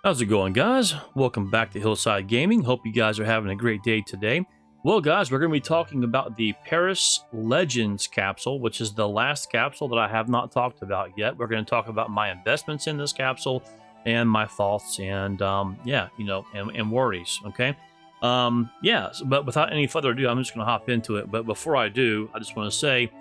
How's it going, guys? Welcome back to Hillside Gaming. Hope you guys are having a great day today. Well, guys, we're going to be talking about the Paris Legends capsule, which is the last capsule that I have not talked about yet. We're going to talk about my investments in this capsule and my thoughts and, and worries, okay? But without any further ado, I'm just going to hop into it. But before I do, I just want to say,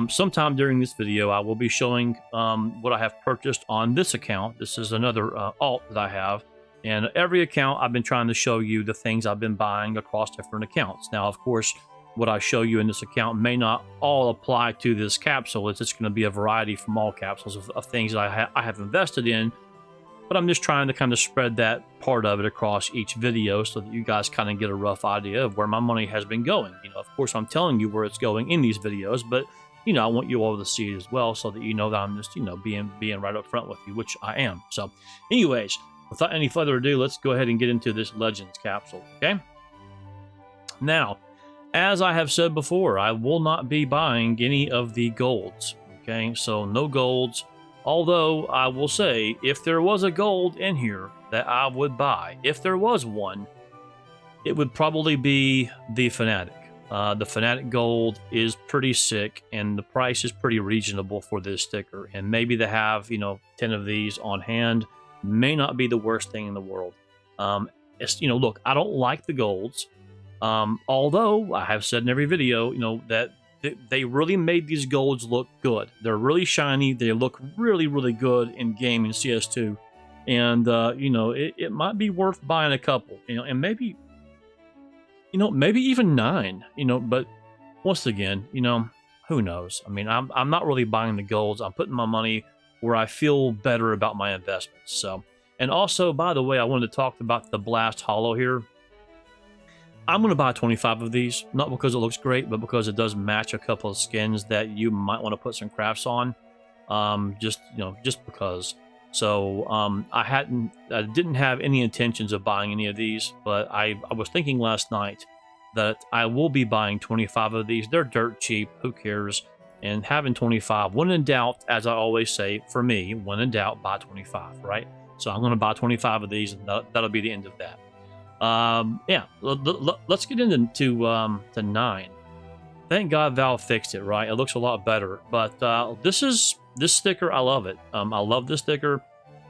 sometime during this video, I will be showing what I have purchased on this account. This is another alt that I have. And every account, I've been trying to show you the things I've been buying across different accounts. Now, of course, what I show you in this account may not all apply to this capsule. It's just going to be a variety from all capsules of things that I have invested in. But I'm just trying to kind of spread that part of it across each video so that you guys kind of get a rough idea of where my money has been going. You know, of course, I'm telling you where it's going in these videos, but I want you all to see it as well so that you know that I'm just, being right up front with you, which I am. So anyways, without any further ado, let's go ahead and get into this Legends capsule, okay? Now, as I have said before, I will not be buying any of the golds, okay? So no golds, although I will say, if there was a gold in here that I would buy, if there was one, it would probably be the Fnatic. The Fnatic Gold is pretty sick, and the price is pretty reasonable for this sticker. And maybe to have, 10 of these on hand may not be the worst thing in the world. Look, I don't like the golds. Although I have said in every video, that they really made these golds look good. They're really shiny. They look really, really good in game in CS2. And, it might be worth buying a couple, and maybe even 9, but once again, who knows? I mean, I'm not really buying the golds. I'm putting my money where I feel better about my investments. So, and also, by the way, I wanted to talk about the Blast Hollow here. I'm going to buy 25 of these, not because it looks great, but because it does match a couple of skins that you might want to put some crafts on. Just because. So I didn't have any intentions of buying any of these, but I was thinking last night that I will be buying 25 of these. They're dirt cheap. Who cares? And having 25, when in doubt, as I always say, for me, when in doubt, buy 25, right? So I'm going to buy 25 of these, and that'll be the end of that. Let's get into 9. Thank God Valve fixed it, right? It looks a lot better. But this sticker, I love it. I love this sticker.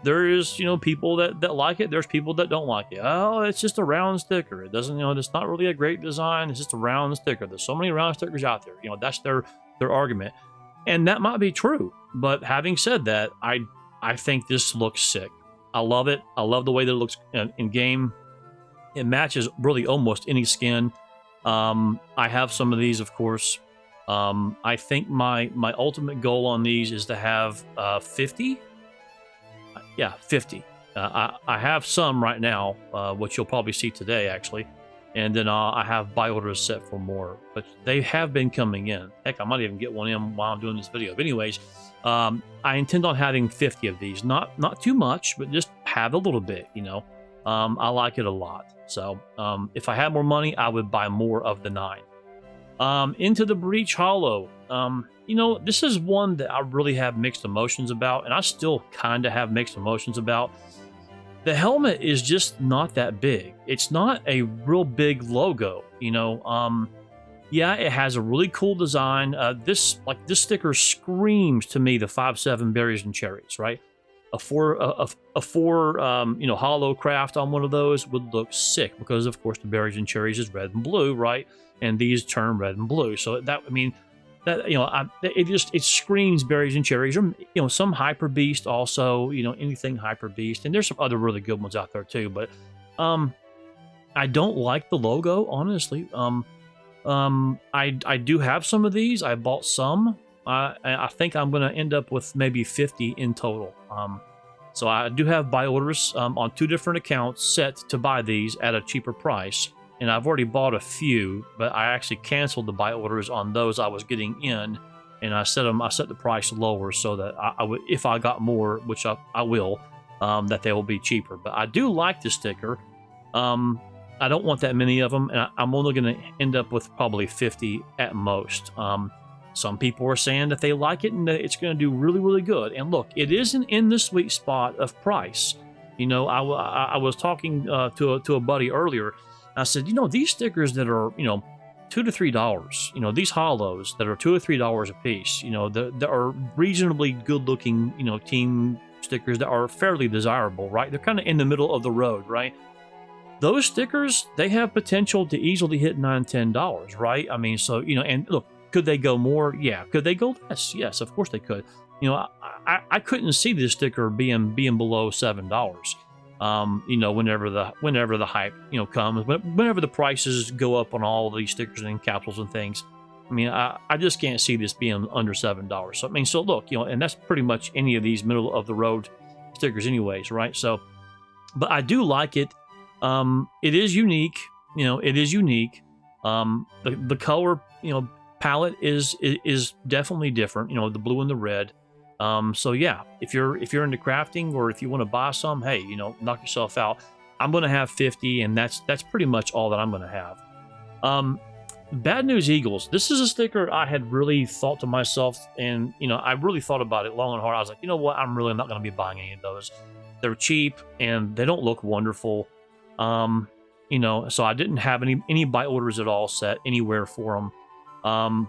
There is, people that like it. There's people that don't like it. Oh, it's just a round sticker. It doesn't, it's not really a great design. It's just a round sticker. There's so many round stickers out there. That's their argument. And that might be true. But having said that, I think this looks sick. I love it. I love the way that it looks in game. It matches really almost any skin. I have some of these, of course. I think my ultimate goal on these is to have 50. Yeah, 50. I have some right now, which you'll probably see today, actually. And then I have buy orders set for more. But they have been coming in. Heck, I might even get one in while I'm doing this video. But anyways, I intend on having 50 of these. Not too much, but just have a little bit, I like it a lot. So if I had more money, I would buy more of the 9. Into the Breach Hollow. This is one that I really have mixed emotions about, and I still kind of have mixed emotions about. The helmet is just not that big. It's not a real big logo, Yeah, it has a really cool design. This sticker screams to me the 5/7 berries and cherries, right? A four hollow craft on one of those would look sick because, of course, the berries and cherries is red and blue, right? And these turn red and blue. So it screams berries and cherries, or some hyper beast also, anything hyper beast. And there's some other really good ones out there too. But I don't like the logo, honestly. I do have some of these. I bought some. I think I'm going to end up with maybe 50 in total. So I do have buy orders on 2 different accounts set to buy these at a cheaper price. And I've already bought a few, but I actually canceled the buy orders on those I was getting in, and I set the price lower so that I would, if I got more, which I will, that they will be cheaper. But I do like the sticker. I don't want that many of them, and I'm only going to end up with probably 50 at most. Some people are saying that they like it and that it's going to do really, really good. And look, it isn't in the sweet spot of price. You know, I was talking to a buddy earlier. I said, you know, these stickers that are, you know, $2 to $3, you know, these hollows that are $2 to $3 a piece, you know, that are reasonably good looking, you know, team stickers that are fairly desirable, right? They're kind of in the middle of the road, right? Those stickers, they have potential to easily hit $9, $10, right? I mean, so, you know, and look, could they go more? Yeah. Could they go less? Yes, of course they could. You know, I couldn't see this sticker being below $7. You know, whenever the hype, you know, comes, whenever the prices go up on all of these stickers and capsules and things. I mean, I just can't see this being under $7. So I mean, so look, you know, and that's pretty much any of these middle of the road stickers, anyways, right? So, but I do like it. It is unique. You know, it is unique. The color, you know, palette is definitely different. You know, the blue and the red. So yeah, if you're into crafting or if you want to buy some, hey, you know, knock yourself out. I'm gonna have 50, and that's pretty much all that I'm gonna have. Bad News Eagles. This is a sticker I had really thought to myself, and you know, I really thought about it long and hard. I was like, you know what, I'm really not gonna be buying any of those. They're cheap and they don't look wonderful. You know, so I didn't have any buy orders at all set anywhere for them.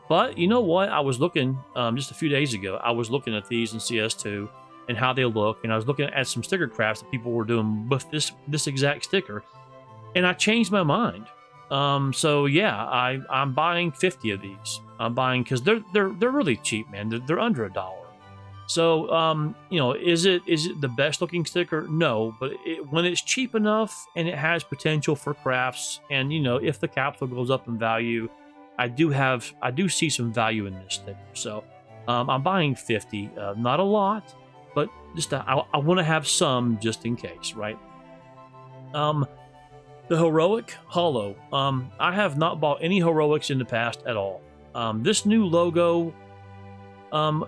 But you know what? I was looking just a few days ago. I was looking at these in CS2 and how they look, and I was looking at some sticker crafts that people were doing with this exact sticker, and I changed my mind. So yeah, I'm buying 50 of these. I'm buying because they're really cheap, man. They're under $1. So you know, is it the best looking sticker? No, but when it's cheap enough and it has potential for crafts, and you know, if the capsule goes up in value, I do see some value in this sticker. So I'm buying 50, not a lot, but just I want to have some just in case, right? The Heroic Hollow. I have not bought any Heroics in the past at all. This new logo,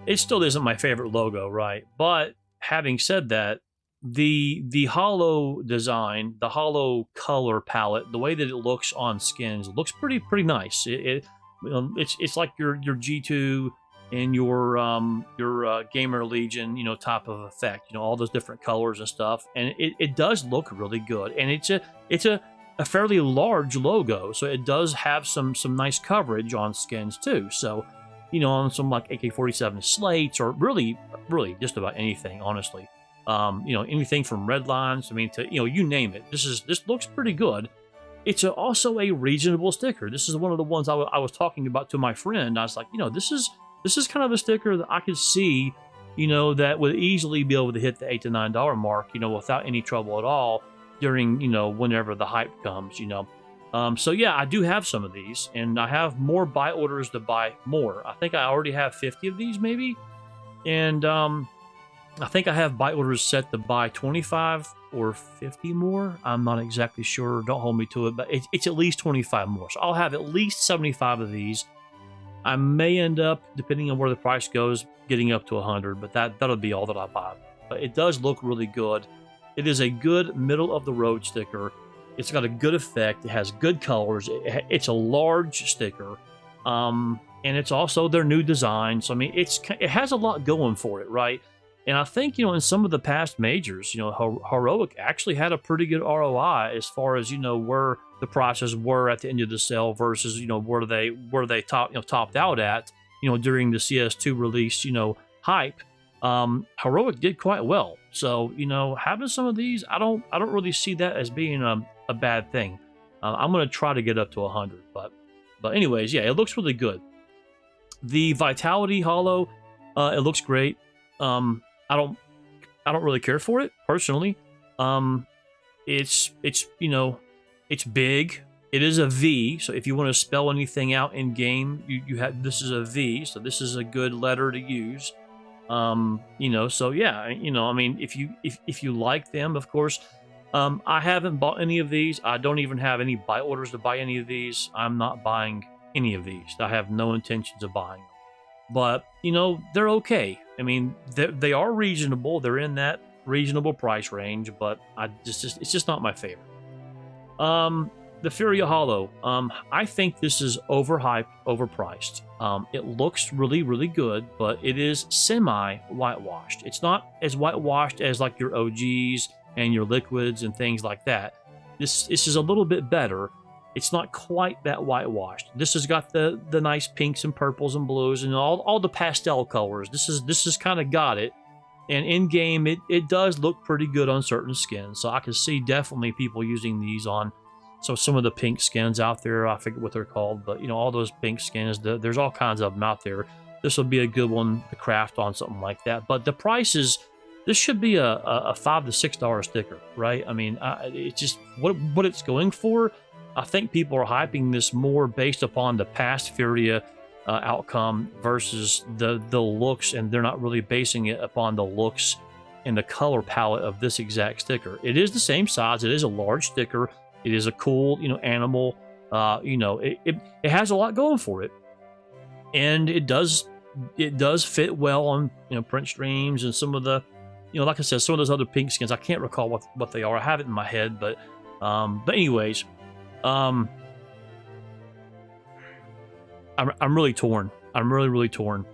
it still isn't my favorite logo, right? But having said that, the hollow design, the hollow color palette, the way that it looks on skins looks pretty nice. It's like your G2 and your Gamer Legion, you know, type of effect. You know, all those different colors and stuff, and it does look really good. And it's a fairly large logo, so it does have some nice coverage on skins too. So, you know, on some like AK-47 slates, or really just about anything, honestly. You know, anything from red lines, I mean, to, you know, you name it. This looks pretty good. It's also a reasonable sticker. This is one of the ones I was talking about to my friend. I was like, you know, this is kind of a sticker that I could see, you know, that would easily be able to hit the $8 to $9 mark, you know, without any trouble at all during, you know, whenever the hype comes, you know. So yeah, I do have some of these, and I have more buy orders to buy more. I think I already have 50 of these, maybe, and I think I have buy orders set to buy 25 or 50 more. I'm not exactly sure. Don't hold me to it, but it's at least 25 more. So I'll have at least 75 of these. I may end up, depending on where the price goes, getting up to 100, but that'll be all that I buy. But it does look really good. It is a good middle of the road sticker. It's got a good effect. It has good colors. It's a large sticker, and it's also their new design. So I mean, it has a lot going for it, right? And I think, you know, in some of the past majors, you know, Heroic actually had a pretty good ROI as far as, you know, where the prices were at the end of the sale versus, you know, where they topped out at, you know, during the CS2 release, you know, hype. Heroic did quite well. So, you know, having some of these, I don't really see that as being a bad thing. I'm going to try to get up to 100, but anyways, yeah, it looks really good. The Vitality Hollow, it looks great. I don't really care for it personally. It's you know, it's big. It is a V, so if you want to spell anything out in game, you have, this is a V, so this is a good letter to use. You know, so yeah, you know, I mean, if you like them, of course. I haven't bought any of these. I don't even have any buy orders to buy any of these. I'm not buying any of these. I have no intentions of buying them. But, you know, they're okay. I mean, they are reasonable. They're in that reasonable price range, but it's just not my favorite. The Furia Hollow. I think this is overhyped, overpriced. It looks really, really good, but it is semi-whitewashed. It's not as whitewashed as like your OGs and your liquids and things like that. This is a little bit better. It's not quite that whitewashed. This has got the nice pinks and purples and blues and all the pastel colors. This is kind of got it. And in game, it does look pretty good on certain skins. So I can see definitely people using these on some of the pink skins out there. I forget what they're called, but you know, all those pink skins. There's all kinds of them out there. This would be a good one to craft on something like that. But the prices, this should be a $5 to $6 sticker, right? I mean, it's just what it's going for. I think people are hyping this more based upon the past Furia outcome versus the looks, and they're not really basing it upon the looks and the color palette of this exact sticker. It is the same size. It is a large sticker. It is a cool, you know, animal. You know, it has a lot going for it, and it does fit well on, you know, print streams and some of the, you know, like I said, some of those other pink skins. I can't recall what they are. I have it in my head, but anyways. I'm really torn. I'm really torn.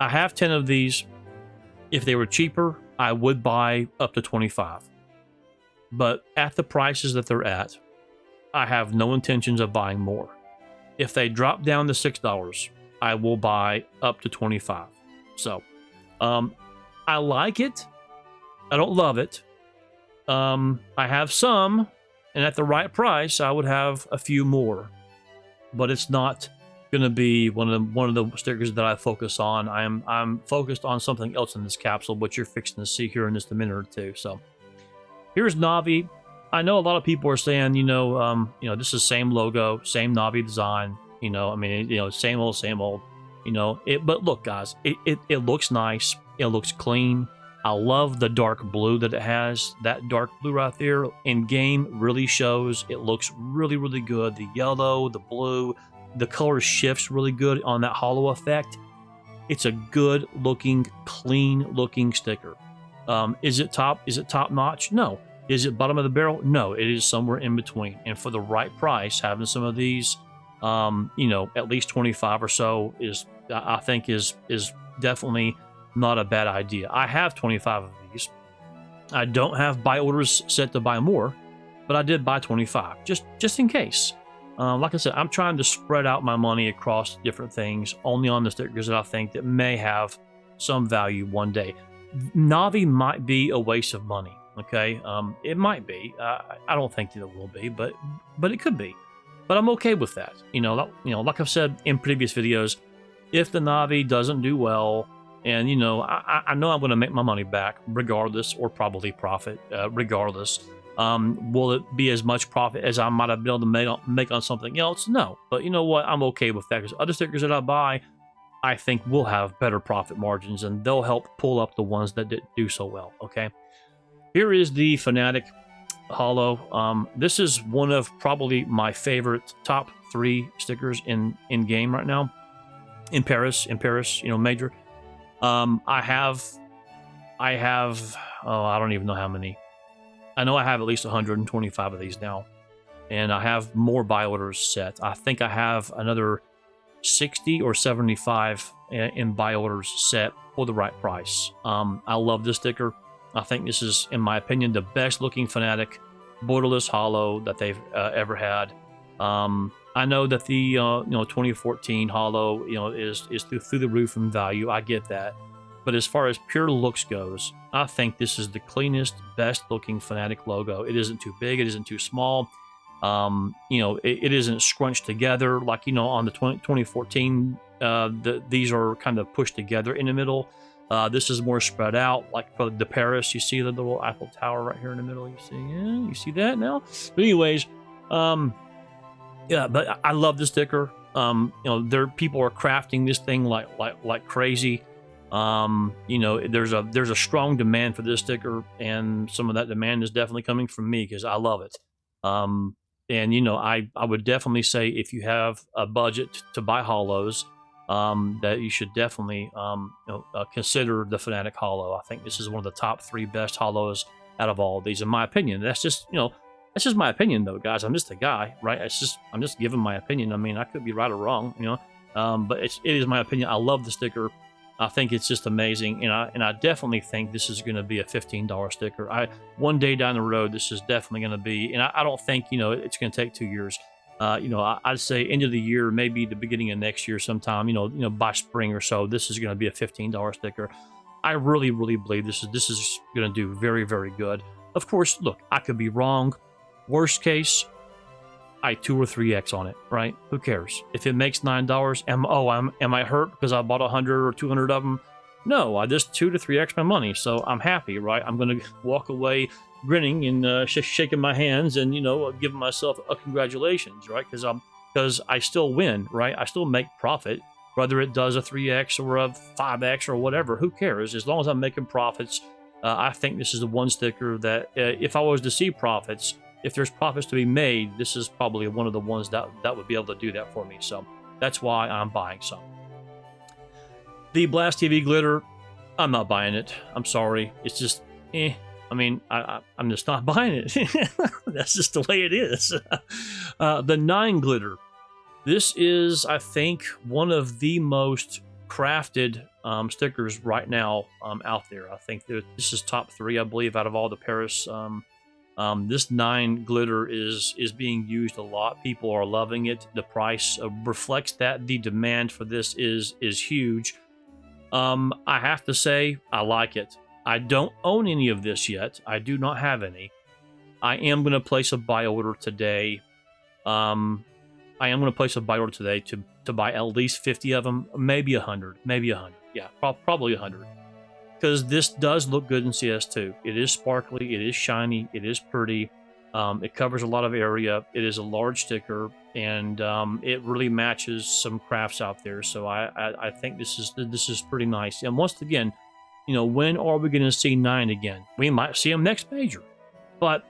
I have 10 of these. If they were cheaper, I would buy up to 25. But at the prices that they're at, I have no intentions of buying more. If they drop down to $6, I will buy up to 25. So, I like it. I don't love it. I have some. And at the right price, I would have a few more, but it's not going to be one of the stickers that I focus on. I'm focused on something else in this capsule, which you're fixing to see here in just a minute or two. So here's Navi. I know a lot of people are saying, you know, this is same logo, same Navi design. You know, I mean, you know, same old, you know. But look, guys, it looks nice. It looks clean. I love the dark blue that it has. That dark blue right there in game really shows. It looks really good. The yellow, the blue, the color shifts really good on that hollow effect. It's a good looking, clean looking sticker. Is it top notch? No. Is it bottom of the barrel? No. It is somewhere in between. And for the right price, having some of these, you know, at least 25 or so I think is definitely not a bad idea. I have 25 of these. I don't have buy orders set to buy more, but I did buy 25 just in case. Like I said, I'm trying to spread out my money across different things, only on the stickers that I think that may have some value one day. Navi might be a waste of money. Okay, it might be. I don't think that it will be, but it could be. But I'm okay with that. You know, like I've said in previous videos, if the Navi doesn't do well, and, you know, I know I'm going to make my money back regardless, or probably profit regardless. Will it be as much profit as I might have been able to make on something else? No. But you know what? I'm okay with that, because other stickers that I buy, I think will have better profit margins, and they'll help pull up the ones that didn't do so well, okay? Here is the Fnatic Hollow. This is one of probably my favorite top 3 stickers in game right now. In Paris, you know, major. I have, I don't even know how many. I know I have at least 125 of these now, and I have more buy orders set. I think I have another 60 or 75 in buy orders set for the right price. I love this sticker. I think this is, in my opinion, the best looking Fnatic borderless hollow that they've ever had. I know that the 2014 Hollow, you know, is through the roof in value. I get that, but as far as pure looks goes, I think this is the cleanest, best looking Fnatic logo. It isn't too big. It isn't too small. You know, it isn't scrunched together like, you know, on the 2014. These are kind of pushed together in the middle. This is more spread out, like for the Paris. You see the little Eiffel Tower right here in the middle. You see, yeah, you see that now. But anyways, yeah, but I love the sticker. You know, people are crafting this thing like crazy. You know, there's a strong demand for this sticker, and some of that demand is definitely coming from me because I love it. And you know, I would definitely say if you have a budget to buy hollows, that you should definitely consider the Fnatic Hollow. I think this is one of the top 3 best hollows out of all of these, in my opinion. That's just, you know, that's just my opinion, though, guys. I'm just a guy, right? I'm just giving my opinion. I mean, I could be right or wrong, you know, but it is my opinion. I love the sticker. I think it's just amazing, and I definitely think this is going to be a $15 sticker. One day down the road, this is definitely going to be, and I don't think it's going to take 2 years. I'd say end of the year, maybe the beginning of next year, sometime. By spring or so, this is going to be a $15 sticker. I really, really believe this is going to do very, very good. Of course, look, I could be wrong. Worst case, I 2 or 3x on it, right? Who cares? If it makes $9, am I hurt because I bought 100 or 200 of them? No, I just 2 to 3x my money, so I'm happy, right? I'm gonna walk away grinning and shaking my hands and giving myself a congratulations, right? Because I still win, right? I still make profit, whether it does a 3x or a 5x or whatever. Who cares? As long as I'm making profits, I think this is the one sticker that if I was to see profits. If there's profits to be made, this is probably one of the ones that would be able to do that for me. So that's why I'm buying some. The Blast TV glitter, I'm not buying it. I'm sorry. It's just, I mean, I'm just not buying it. That's just the way it is. The 9 glitter. This is, I think, one of the most crafted stickers right now out there. I think this is top 3, I believe, out of all the Paris. This 9 glitter is being used a lot. People are loving it. The price reflects that. The demand for this is huge. I have to say, I like it. I don't own any of this yet. I do not have any. I am going to place a buy order today. I am going to place a buy order today to buy at least 50 of them, maybe 100, maybe 100. Yeah, probably 100. Because this does look good in CS2. It is sparkly, it is shiny, it is pretty. It covers a lot of area. It is a large sticker, and it really matches some crafts out there. So I think this is pretty nice. And once again, when are we going to see 9 again? We might see them next major, but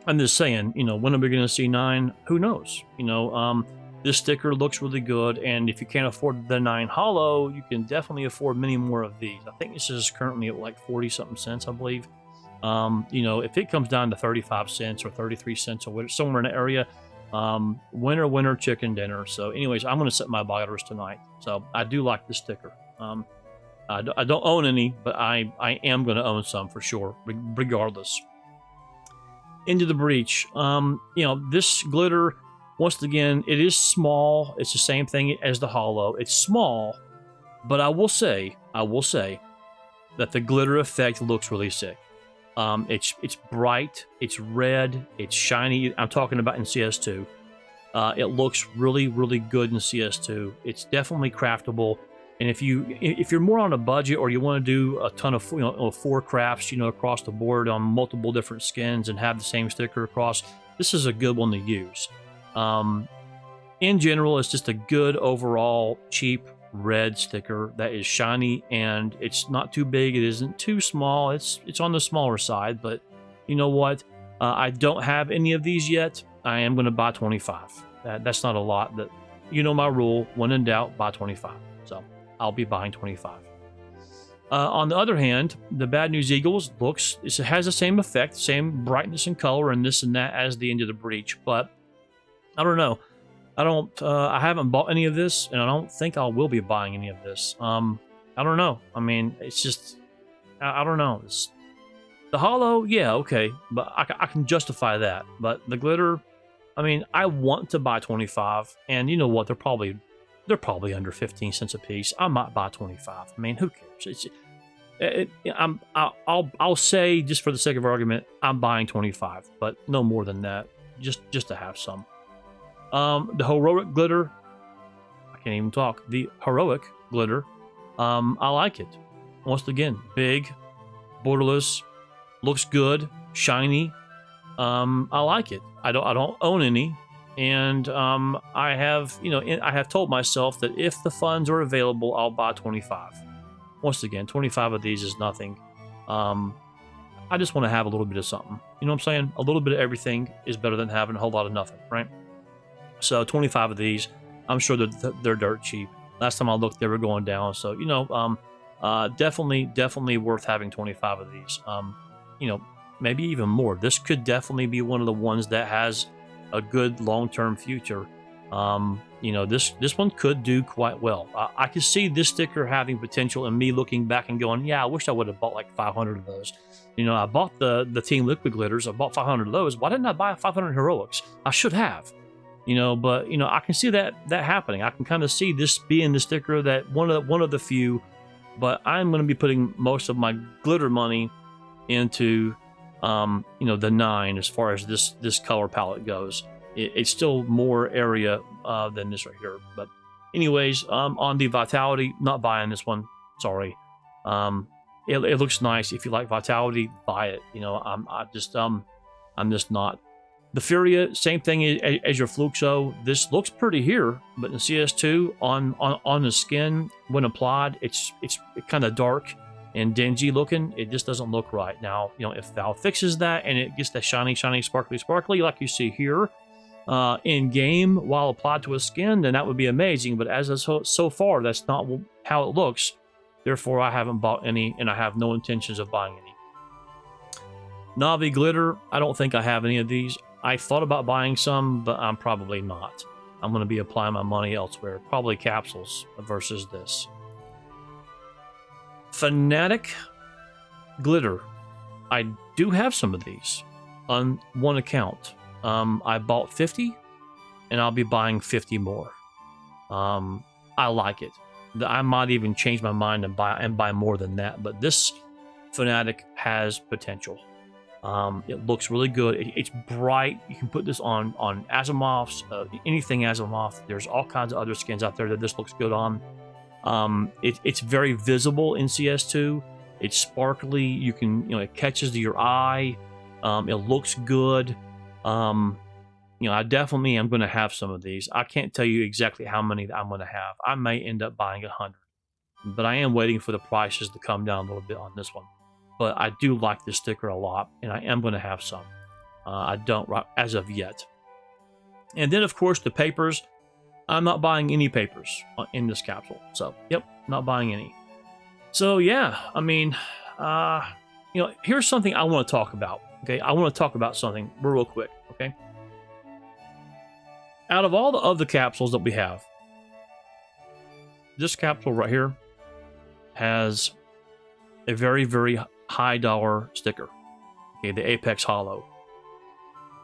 I'm just saying, when are we going to see 9? Who knows? This sticker looks really good, and if you can't afford the 9 Hollow, you can definitely afford many more of these. I think this is currently at like 40-something cents, I believe. If it comes down to 35 cents or 33 cents or whatever, somewhere in the area, winner, chicken dinner. So anyways, I'm going to set my buy orders tonight. So I do like this sticker. I don't own any, but I am going to own some for sure, regardless. Into the Breach. This glitter, once again, it is small. It's the same thing as the Hollow. It's small, but I will say that the glitter effect looks really sick. It's bright, it's red, it's shiny. I'm talking about in CS2. It looks really, really good in CS2. It's definitely craftable. And if you're more on a budget, or you want to do a ton of 4 crafts, across the board on multiple different skins and have the same sticker across, this is a good one to use. In general, it's just a good overall cheap red sticker that is shiny, and it's not too big, it isn't too small, it's on the smaller side. But you know what, I don't have any of these yet. I am going to buy 25. That's not a lot, but my rule, when in doubt, buy 25. So I'll be buying 25. On the other hand, the Bad News Eagles it has the same effect, same brightness and color and this and that as the Into the Breach, but I don't know. I haven't bought any of this, and I don't think I will be buying any of this. I don't know. I mean, it's just, I don't know. The Hollow, yeah, okay, but I can justify that. But the glitter, I mean, I want to buy 25, and you know what? They're probably under 15 cents a piece. I might buy 25. I mean, who cares? I'll say, just for the sake of argument, I'm buying 25, but no more than that. Just to have some. The Heroic glitter, I can't even talk. The Heroic glitter, I like it. Once again, big, borderless, looks good, shiny. I like it. I don't own any, and I have told myself that if the funds are available, I'll buy 25. Once again, 25 of these is nothing. I just want to have a little bit of something. You know what I'm saying? A little bit of everything is better than having a whole lot of nothing, right? So 25 of these, I'm sure that they're dirt cheap. Last time I looked, they were going down. So, definitely worth having 25 of these. Maybe even more. This could definitely be one of the ones that has a good long-term future. You know, this one could do quite well. I could see this sticker having potential, and me looking back and going, yeah, I wish I would have bought like 500 of those. You know, I bought the Team Liquid glitters. I bought 500 of those. Why didn't I buy 500 heroics? I should have. You know, but you know, I can see that happening. I can kind of see this being the sticker that one of the few. But I'm going to be putting most of my glitter money into, you know, the 9 as far as this color palette goes. It's still more area than this right here. But anyways, on the Vitality, not buying this one. Sorry. It looks nice. If you like Vitality, buy it. You know, I'm just not. The Furia, same thing as your Fluxo. This looks pretty here, but in CS2 on the skin when applied, it's kind of dark and dingy looking. It just doesn't look right. Now, you know, if Valve fixes that and it gets that shiny, sparkly like you see here, in game while applied to a skin, then that would be amazing. But as of so far, that's not how it looks. Therefore, I haven't bought any, and I have no intentions of buying any. Navi glitter, I don't think I have any of these. I thought about buying some, but I'm probably not. I'm going to be applying my money elsewhere. Probably capsules versus this. Fnatic glitter. I do have some of these on one account. I bought 50, and I'll be buying 50 more. I like it. I might even change my mind and buy more than that. But this Fnatic has potential. It looks really good. It's bright. You can put this on Asimovs, anything Asimov. There's all kinds of other skins out there that this looks good on. It's very visible in CS2. It's sparkly. You can, you know, it catches your eye. It looks good. You know, I definitely am going to have some of these. I can't tell you exactly how many that I'm going to have. I may end up buying 100, but I am waiting for the prices to come down a little bit on this one. But I do like this sticker a lot, and I am going to have some. I don't as of yet. And then, of course, the papers. I'm not buying any papers in this capsule. So, yep, not buying any. So, yeah, I mean, you know, here's something I want to talk about. Okay, I want to talk about something real quick. Okay, out of all the other capsules that we have, this capsule right here has a very, very high dollar sticker. Okay, the Apex Hollow.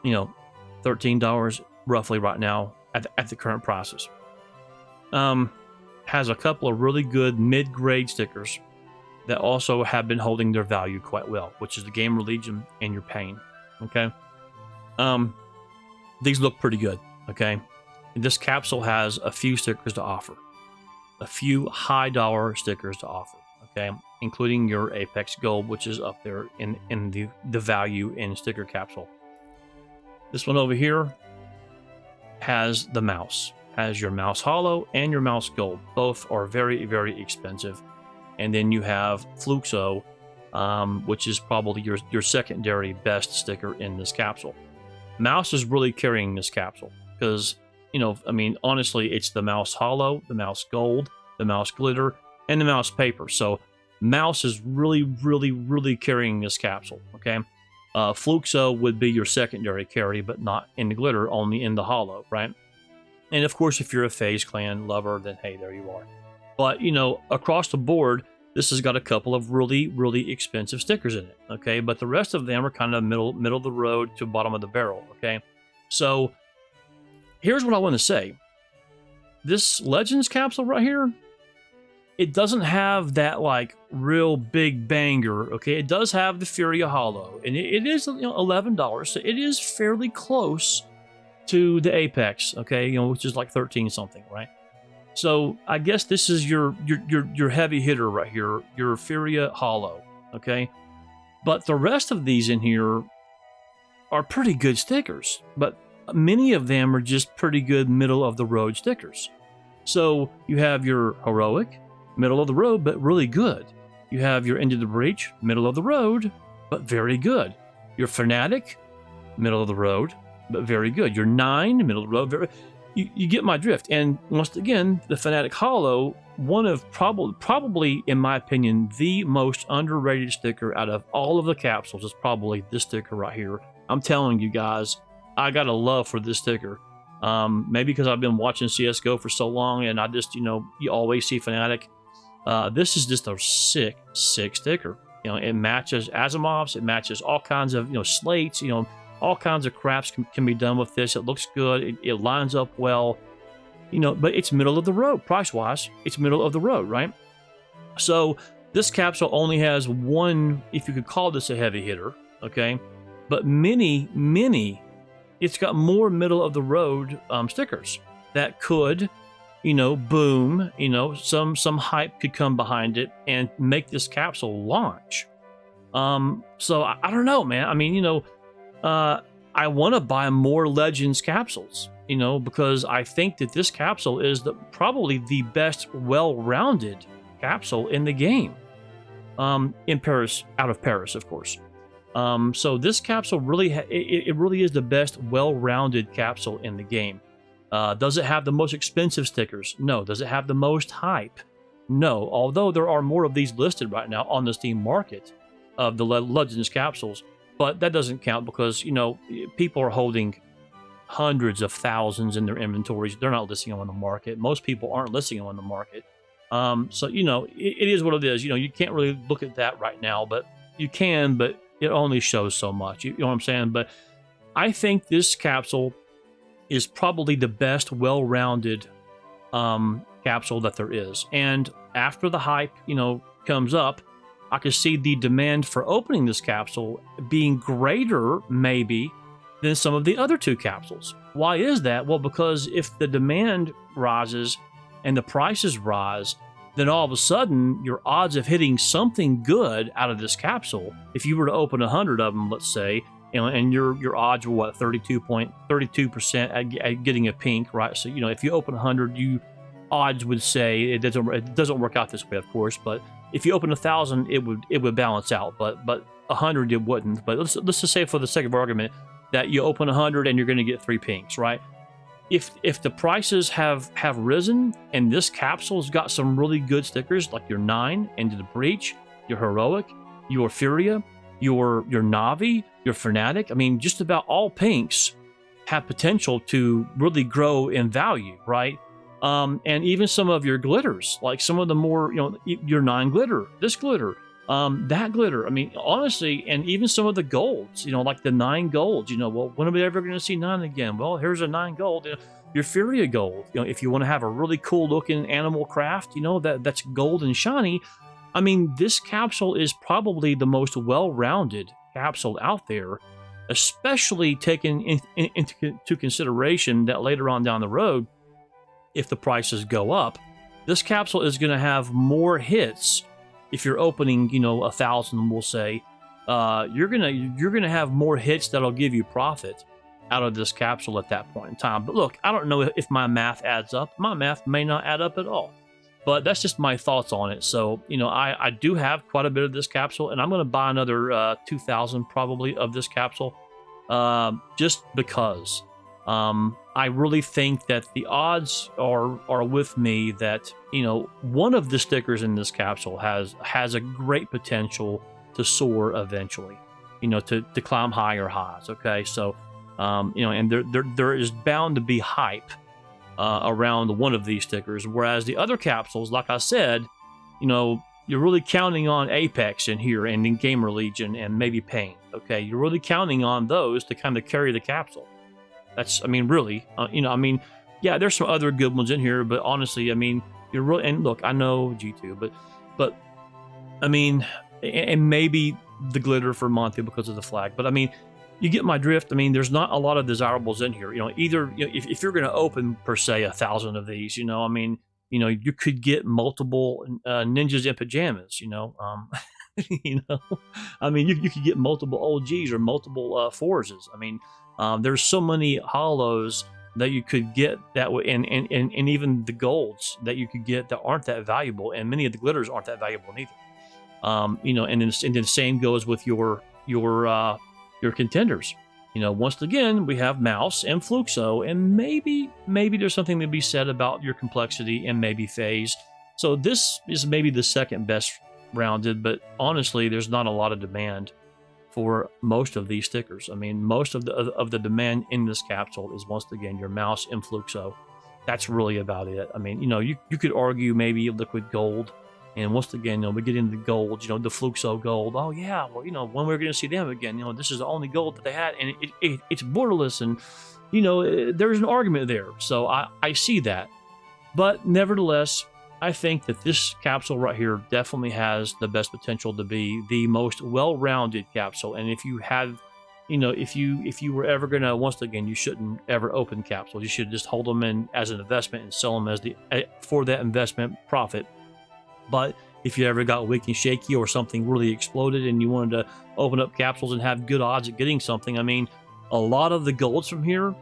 You know, $13 roughly right now at the current prices. Has a couple of really good mid-grade stickers that also have been holding their value quite well, which is the Gamer Legion and your Pain. Okay, these look pretty good. Okay, and this capsule has a few stickers to offer, a few high dollar stickers to offer. Okay, including your Apex Gold, which is up there in the value in sticker capsule. This one over here has the mouse, has your mouse hollow and your mouse gold. Both are very, very expensive. And then you have Fluxo, which is probably your secondary best sticker in this capsule. Mouse is really carrying this capsule because, you know, I mean, honestly, it's the mouse hollow, the mouse gold, the mouse glitter, and the mouse paper. So mouse is really, really, really carrying this capsule. Okay, Fluxo would be your secondary carry, but not in the glitter, only in the hollow, right? And of course, if you're a FaZe Clan lover, then hey, there you are. But, you know, across the board, this has got a couple of really, really expensive stickers in it, okay? But the rest of them are kind of middle of the road to bottom of the barrel, okay? So here's what I want to say. This Legends capsule right here, it doesn't have that, like, real big banger, okay? It does have the Furia Hollow, and it is, you know, $11, so it is fairly close to the Apex, okay? You know, which is like 13 something, right? So I guess this is your heavy hitter right here, your Furia Hollow, okay? But the rest of these in here are pretty good stickers, but many of them are just pretty good middle of the road stickers. So you have your Heroic, middle of the road, but really good. You have your Into the Breach, middle of the road, but very good. Your Fnatic, middle of the road, but very good. Your 9, middle of the road, very. You get my drift. And once again, the Fnatic Hollow, one of probably, in my opinion, the most underrated sticker out of all of the capsules is probably this sticker right here. I'm telling you guys, I got a love for this sticker. Maybe because I've been watching CSGO for so long, and I just, you always see Fnatic. This is just a sick sticker. It matches Asimovs, it matches all kinds of, slates, all kinds of craps can be done with this. It looks good, it lines up well, but it's middle of the road, price-wise. It's middle of the road, right? So this capsule only has one, if you could call this a heavy hitter, okay? But it's got more middle of the road stickers that could, boom, some hype could come behind it and make this capsule launch. So I don't know, man. I mean, I want to buy more Legends capsules, because I think that this capsule is probably the best well-rounded capsule in the game. In Paris, out of Paris, of course. So this capsule really, it really is the best well-rounded capsule in the game. Does it have the most expensive stickers? No. Does it have the most hype? No. Although there are more of these listed right now on the Steam market of the Legends capsules, but that doesn't count because, people are holding hundreds of thousands in their inventories. They're not listing them on the market. Most people aren't listing them on the market. So, it is what it is. You can't really look at that right now, but you can, but it only shows so much. You know what I'm saying? But I think this capsule is probably the best well-rounded capsule that there is. And after the hype, comes up, I can see the demand for opening this capsule being greater, maybe, than some of the other two capsules. Why is that? Well, because if the demand rises and the prices rise, then all of a sudden your odds of hitting something good out of this capsule, if you were to open 100 of them, let's say, and your odds were what, 32% at getting a pink, right? So if you open 100, odds would say it doesn't work out this way, of course, but if you open 1,000, it would balance out, but 100 it wouldn't. But let's just say, for the sake of argument, that you open 100 and you're going to get 3 pinks, right? If the prices have risen and this capsule's got some really good stickers like your 9, Into the Breach, your Heroic, your Furia, your Navi, your Fnatic, I mean, just about all pinks have potential to really grow in value, right? And even some of your glitters, like some of the more, your 9 glitter, this glitter, that glitter. I mean, honestly, and even some of the golds, like the 9 golds, well, when are we ever going to see 9 again? Well, here's a 9 gold, your Furia gold. If you want to have a really cool looking animal craft, that's gold and shiny. I mean, this capsule is probably the most well-rounded capsule out there, especially taking into consideration that later on down the road, if the prices go up, this capsule is going to have more hits. If you're opening, 1,000, we'll say, you're gonna have more hits that'll give you profit out of this capsule at that point in time. But look, I don't know if my math adds up. My math may not add up at all, but that's just my thoughts on it. So, I do have quite a bit of this capsule, and I'm going to buy another 2,000 probably of this capsule, just because. I really think that the odds are with me that, one of the stickers in this capsule has a great potential to soar eventually, to climb higher highs. Okay. So, and there is bound to be hype, around one of these stickers. Whereas the other capsules, like I said, you're really counting on Apex in here and in Gamer Legion and maybe Pain. Okay. You're really counting on those to kind of carry the capsule. Really, yeah, there's some other good ones in here, but honestly, you're really, and look, I know G2, but and maybe the glitter for Monty because of the flag, but you get my drift. There's not a lot of desirables in here. Either if you're going to open per se 1,000 of these, you could get multiple ninjas in pajamas. You could get multiple OGs or multiple forces. There's so many hollows that you could get that way, and even the golds that you could get that aren't that valuable, and many of the glitters aren't that valuable neither. And then the same goes with your contenders. Once again, we have Mouse and Fluxo, and maybe there's something to be said about your complexity and maybe phase. So this is maybe the second best rounded, but honestly, there's not a lot of demand for most of these stickers. I mean, most of the demand in this capsule is, once again, your mouse and Fluxo. That's really about it. I mean, you could argue maybe liquid gold. And once again, we get into the gold, the Fluxo gold. Oh, yeah, well, when we're going to see them again, this is the only gold that they had. And it's borderless. And, there's an argument there. So I see that. But nevertheless, I think that this capsule right here definitely has the best potential to be the most well-rounded capsule. And if you have, if you were ever gonna, once again, you shouldn't ever open capsules. You should just hold them in as an investment and sell them as for that investment profit. But if you ever got weak and shaky or something really exploded and you wanted to open up capsules and have good odds at getting something, I mean, a lot of the golds from here,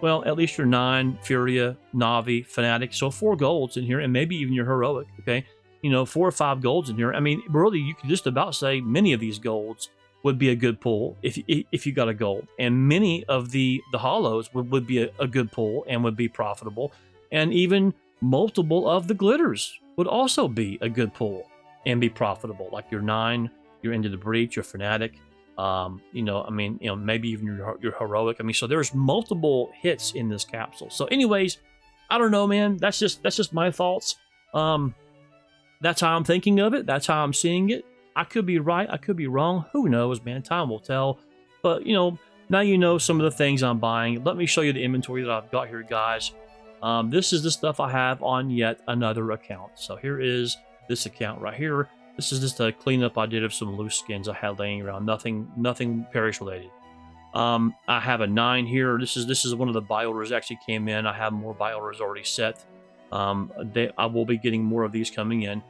well, at least your 9, Furia, Navi, Fnatic. So 4 golds in here, and maybe even your heroic, okay? 4 or 5 golds in here. I mean, really, you could just about say many of these golds would be a good pull if you got a gold. And many of the hollows would be a good pull and would be profitable. And even multiple of the glitters would also be a good pull and be profitable. Like your 9, your Into the Breach, your Fnatic. Maybe even your heroic. I mean, so there's multiple hits in this capsule. So anyways, I don't know, man. That's just my thoughts. That's how I'm thinking of it. That's how I'm seeing it. I could be right. I could be wrong. Who knows, man? Time will tell. But, now you know some of the things I'm buying. Let me show you the inventory that I've got here, guys. This is the stuff I have on yet another account. So here is this account right here. This is just a cleanup I did of some loose skins I had laying around. Nothing Parish related. I have a 9 here. This is one of the buy orders actually came in. I have more buy orders already set. I will be getting more of these coming in.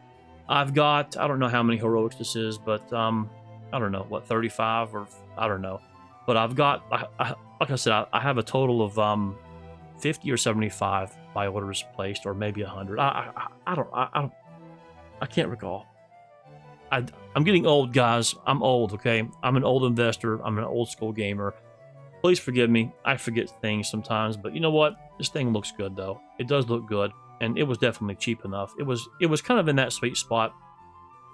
I've got, I don't know how many heroics this is, but I don't know, what, 35 or I don't know. But I've got, like I said, I have a total of 50 or 75 buy orders placed, or maybe 100. I can't recall. I'm getting old, guys. I'm old, okay? I'm an old investor. I'm an old school gamer. Please forgive me. I forget things sometimes, but you know what? This thing looks good, though. It does look good, and it was definitely cheap enough. It was kind of in that sweet spot,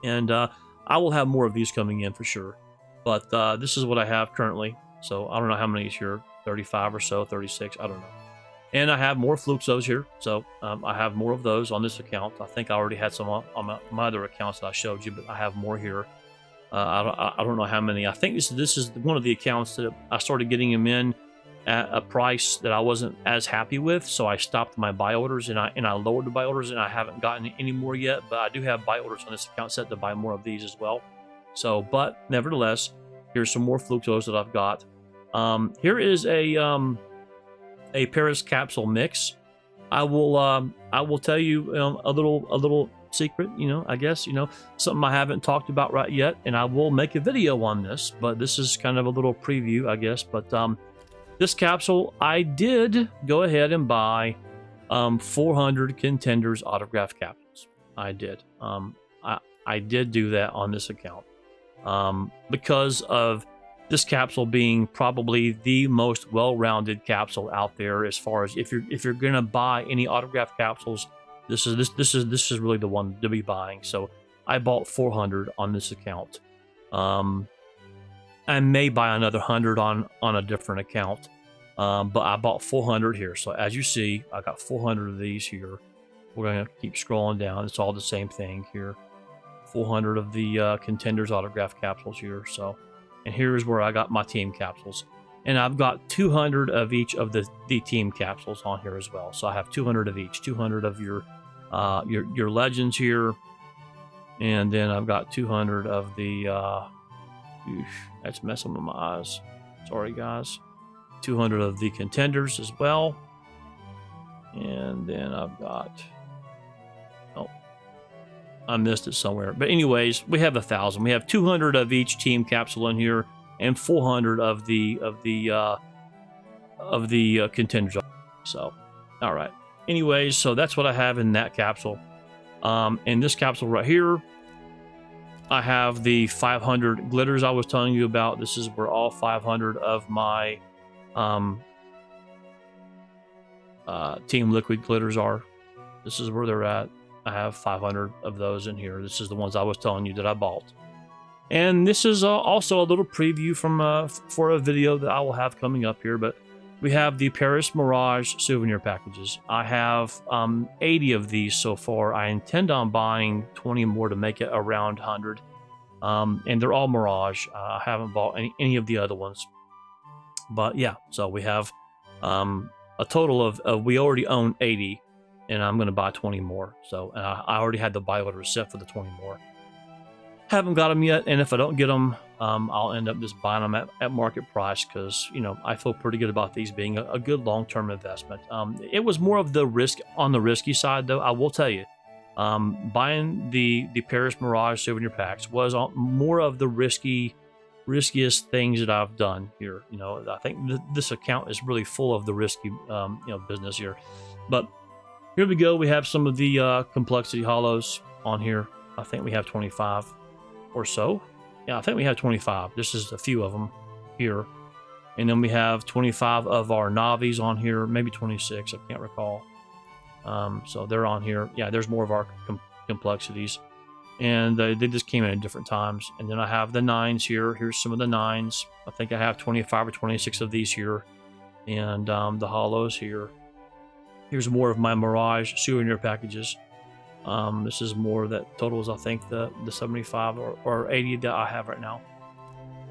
and I will have more of these coming in for sure. But this is what I have currently. So I don't know how many is here, 35 or so, 36, I don't know. And I have more Fluxos here, so I have more of those on this account. I think I already had some on my other accounts that I showed you, but I have more here. I don't know how many. I think this is one of the accounts that I started getting them in at a price that I wasn't as happy with, so I stopped my buy orders and I lowered the buy orders, and I haven't gotten any more yet. But I do have buy orders on this account set to buy more of these as well. So, but nevertheless, here's some more Fluxos that I've got. Here is a Paris capsule mix. I will tell you a little secret, I guess, something I haven't talked about right yet, and I will make a video on this, but this is kind of a little preview, I guess. But this capsule, I did go ahead and buy 400 contenders autograph capsules. I did. I did do that on this account because of this capsule being probably the most well-rounded capsule out there. As far as if you're gonna buy any autograph capsules, this is really the one to be buying. So I bought 400 on this account. I may buy another 100 on a different account, but I bought 400 here. So as you see, I got 400 of these here. We're gonna keep scrolling down. It's all the same thing here. 400 of the contenders autograph capsules here. So. And here's where I got my team capsules. And I've got 200 of each of the team capsules on here as well. So I have 200 of each. 200 of your legends here. And then I've got 200 of the... that's messing with my eyes. Sorry, guys. 200 of the contenders as well. And then I've got... I missed it somewhere. But anyways, we have 1,000. We have 200 of each team capsule in here, and 400 of the contenders. So, all right. Anyways, so that's what I have in that capsule. In this capsule right here, I have the 500 glitters I was telling you about. This is where all 500 of my Team Liquid glitters are. This is where they're at. I have 500 of those in here. This is the ones I was telling you that I bought. And this is also a little preview from for a video that I will have coming up here. But we have the Paris Mirage souvenir packages. I have 80 of these so far. I intend on buying 20 more to make it around 100. And they're all Mirage. I haven't bought any of the other ones. But yeah, so we have a total of we already own 80, and I'm going to buy 20 more. So I already had the buy order set for the 20 more. Haven't got them yet, and if I don't get them, I'll end up just buying them at market price because, you know, I feel pretty good about these being a good long-term investment. It was more of the risk on the risky side, though. I will tell you, buying the Paris Mirage souvenir packs was more of the riskiest things that I've done here. You know, I think this account is really full of the risky, you know, business here. But here we go. We have some of the complexity hollows on here. I think we have 25 or so. Yeah, I think we have 25. This is a few of them here. And then we have 25 of our Navis on here, maybe 26, I can't recall. So they're on here. Yeah, there's more of our complexities. And they just came in at different times. And then I have the 9s here. Here's some of the 9s. I think I have 25 or 26 of these here. And the hollows here. Here's more of my Mirage souvenir packages. This is more that totals, I think, the 75 or 80 that I have right now.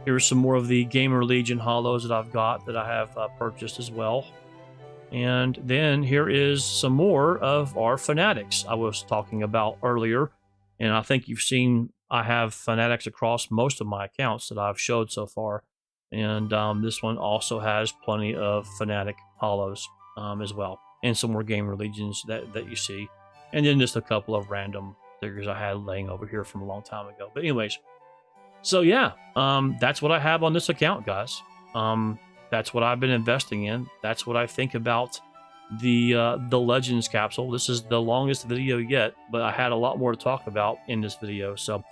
Here's some more of the Gamer Legion hollows that I've got that I have purchased as well. And then here is some more of our Fanatics I was talking about earlier. And I think you've seen I have Fanatics across most of my accounts that I've showed so far. And this one also has plenty of Fnatic hollows as well. And some more Gamer Legions that you see. And then just a couple of random figures I had laying over here from a long time ago. But anyways, so yeah, that's what I have on this account, guys. That's what I've been investing in. That's what I think about the Legends capsule. This is the longest video yet, but I had a lot more to talk about in this video. So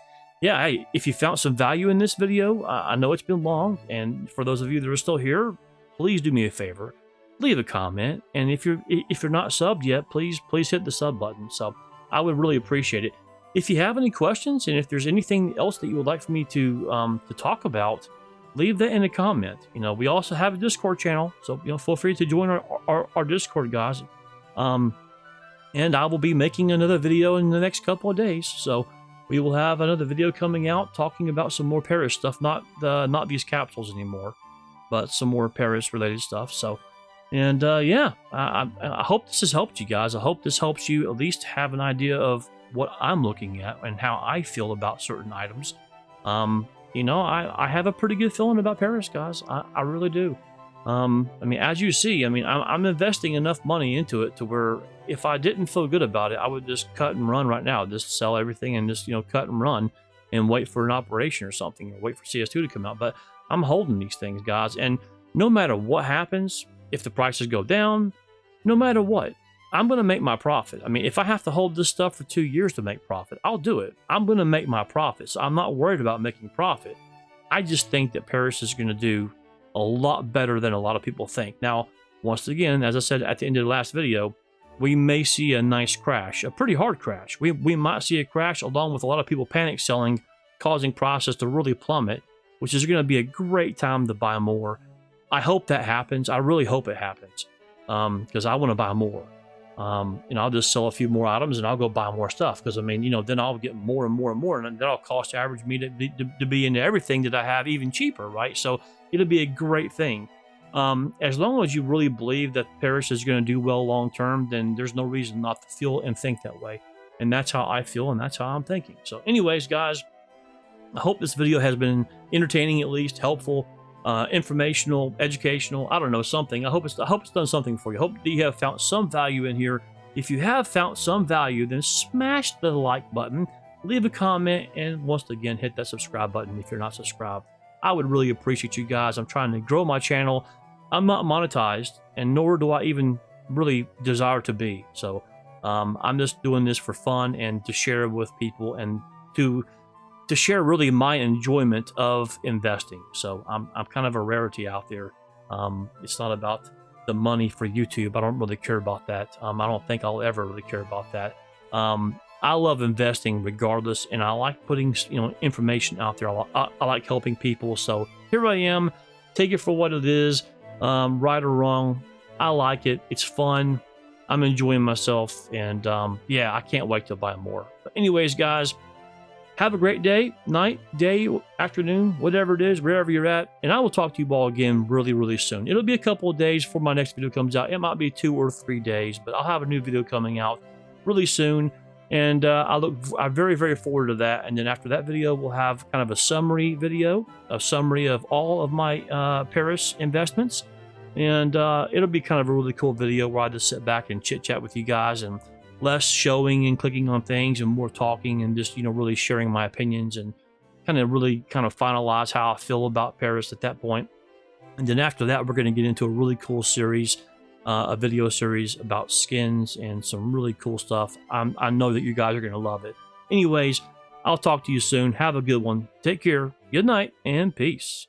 yeah, hey, if you found some value in this video, I know it's been long, and for those of you that are still here, please do me a favor. Leave a comment, and if you're not subbed yet, please hit the sub button. So I would really appreciate it. If you have any questions, and if there's anything else that you would like for me to talk about, leave that in a comment. You know, we also have a Discord channel, so you know, feel free to join our Discord, guys. And I will be making another video in the next couple of days. So we will have another video coming out talking about some more Paris stuff, not these capsules anymore, but some more Paris related stuff. So. And yeah, I hope this has helped you guys. I hope this helps you at least have an idea of what I'm looking at and how I feel about certain items. You know, I have a pretty good feeling about Paris, guys. I really do. I mean, as you see, I mean, I'm investing enough money into it to where if I didn't feel good about it, I would just cut and run right now. Just sell everything and just, you know, cut and run and wait for an operation or something, or wait for CS2 to come out. But I'm holding these things, guys. And no matter what happens, if the prices go down, no matter what, I'm going to make my profit. I mean, if I have to hold this stuff for 2 years to make profit, I'll do it. I'm going to make my profit. So I'm not worried about making profit. I just think that Paris is going to do a lot better than a lot of people think. Now, once again, as I said at the end of the last video, we may see a nice crash, a pretty hard crash. We might see a crash along with a lot of people panic selling, causing prices to really plummet, which is going to be a great time to buy more. I hope that happens. I really hope it happens because I want to buy more. You know, I'll just sell a few more items and I'll go buy more stuff because, I mean, you know, then I'll get more and more and more, and that'll cost average me to be into everything that I have even cheaper, right? So it'll be a great thing. As long as you really believe that Paris is going to do well long term, then there's no reason not to feel and think that way. And that's how I feel, and that's how I'm thinking. So anyways, guys, I hope this video has been entertaining, at least helpful, informational, educational, I don't know, something. I hope it's done something for you. I hope that you have found some value in here. If you have found some value, then smash the like button, leave a comment, and once again, hit that subscribe button if you're not subscribed. I would really appreciate you guys. I'm trying to grow my channel. I'm not monetized, and nor do I even really desire to be. So I'm just doing this for fun and to share with people and to share really my enjoyment of investing. So I'm kind of a rarity out there. It's not about the money for YouTube. I don't really care about that. I don't think I'll ever really care about that. I love investing regardless, and I like putting, information out there. I like helping people. So here I am. Take it for what it is, right or wrong. I like it. It's fun. I'm enjoying myself, and yeah, I can't wait to buy more. But anyways, guys, have a great day, night, day, afternoon, whatever it is, wherever you're at, and I will talk to you all again really, really soon. It'll be a couple of days before my next video comes out. It might be 2 or 3 days, but I'll have a new video coming out really soon, and I'm very, very forward to that. And then after that video, we'll have kind of a summary video, a summary of all of my Paris investments. And it'll be kind of a really cool video where I just sit back and chit chat with you guys, and less showing and clicking on things and more talking and just, really sharing my opinions and kind of finalize how I feel about Paris at that point. And then after that, we're going to get into a really cool series, a video series about skins and some really cool stuff. I know that you guys are going to love it. Anyways, I'll talk to you soon. Have a good one. Take care. Good night and peace.